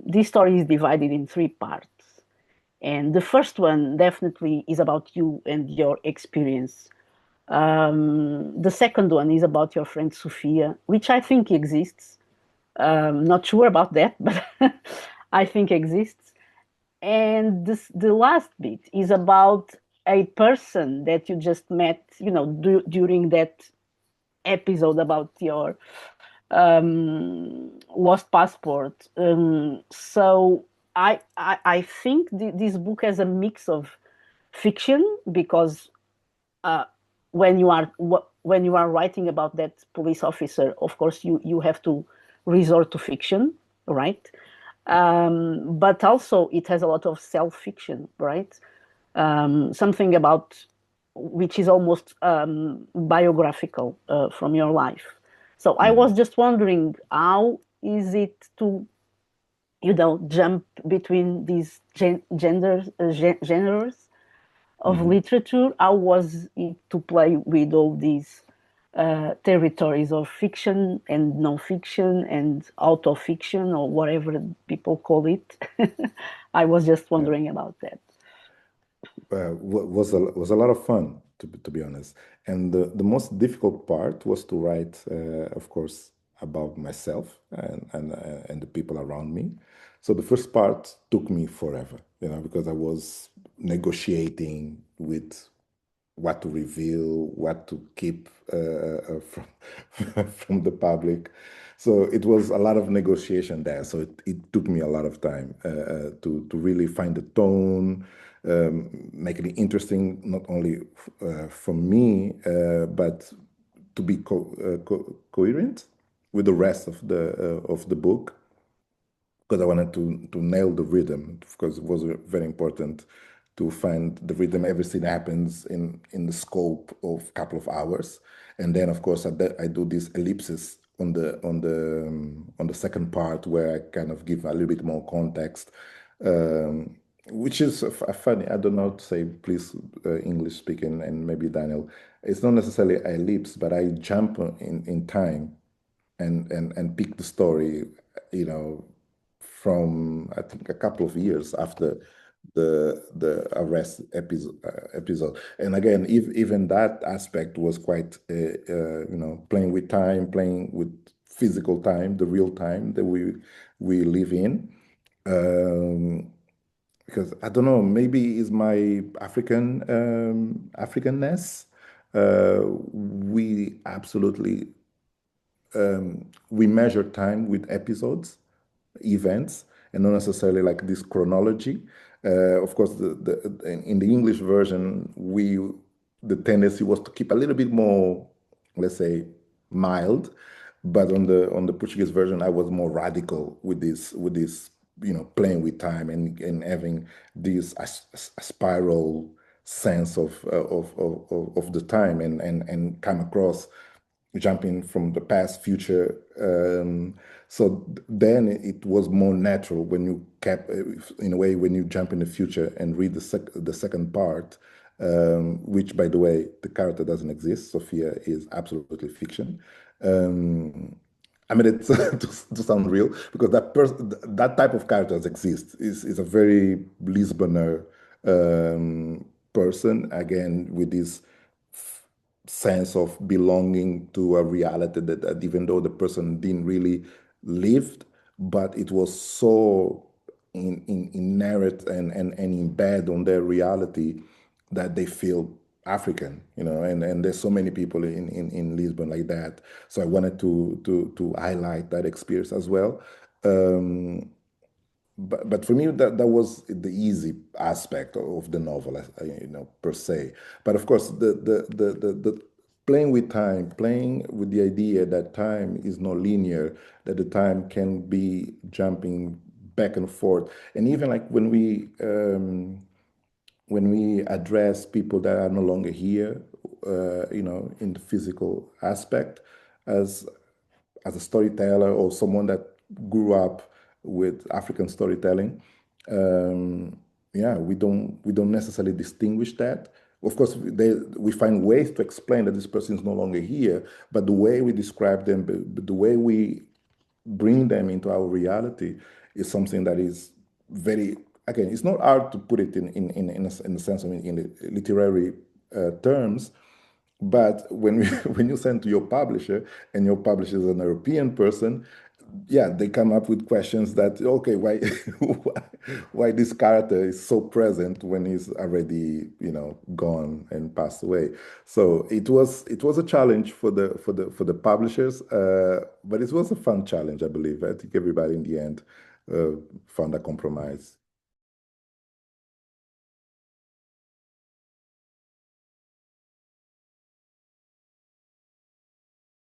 This story is divided in three parts. And the first one definitely is about you and your experience. The second one is about your friend Sophia, which I think exists. Not sure about that, but I think exists. And the last bit is about a person that you just met, during that episode about your lost passport. So I think this book has a mix of fiction because uh, when you are writing about that police officer, of course you have to resort to fiction, right? But also it has a lot of self-fiction, right? Something about which is almost biographical from your life. So I was just wondering, how is it to, jump between these genres of literature? How was it to play with all these territories of fiction and non-fiction and out of fiction, or whatever people call it? I was just Yeah. wondering about that. Was a lot of fun, to be honest. And the most difficult part was to write, of course, about myself and the people around me. So the first part took me forever, because I was negotiating with what to reveal, what to keep from from the public. So it was a lot of negotiation there. So it took me a lot of time to really find the tone, make it interesting, not only for me, but to be coherent with the rest of the book, because I wanted to nail the rhythm, because it was very important to find the rhythm. Everything happens in the scope of a couple of hours, and then of course I do these ellipses on the second part where I kind of give a little bit more context, which is funny. I don't know how to say, please, English speaking, and maybe Daniel. It's not necessarily a ellipse, but I jump in time and pick the story, you know, from I think a couple of years after the arrest episode. And again, if, even that aspect was quite playing with time, playing with physical time, the real time that we live in. Because I don't know, maybe it's my Africanness. We absolutely we measure time with episodes, events, and not necessarily like this chronology. Of course, in the English version, the tendency was to keep a little bit more, let's say, mild, but on the Portuguese version, I was more radical with this, playing with time and having this a spiral sense of the time and come across jumping from the past, future. So then it was more natural when you kept, in a way, when you jump in the future and read the second part, which, by the way, the character doesn't exist. Sophia is absolutely fiction. Um, I mean, it's to sound real, because that type of characters exists. Is a very Lisboner person, again, with this sense of belonging to a reality that even though the person didn't really lived, but it was so inherent and in bed on their reality that they feel African, and there's so many people in Lisbon like that. So I wanted to highlight that experience as well. Um, but for me that was the easy aspect of the novel, per se. But of course, the playing with time, playing with the idea that time is not linear, that the time can be jumping back and forth, and even like when we address people that are no longer here, in the physical aspect, as as a storyteller or someone that grew up with African storytelling, yeah, we don't necessarily distinguish that. Of course, we find ways to explain that this person is no longer here, but the way we describe them, the way bring them into our reality is something that is very, again, it's not hard to put it in a sense of in the literary terms, but when when you send to your publisher and your publisher is an European person, yeah, they come up with questions that, okay, why why this character is so present when he's already, gone and passed away. So it was a challenge for the publishers, but it was a fun challenge, I believe. I think everybody in the end found a compromise.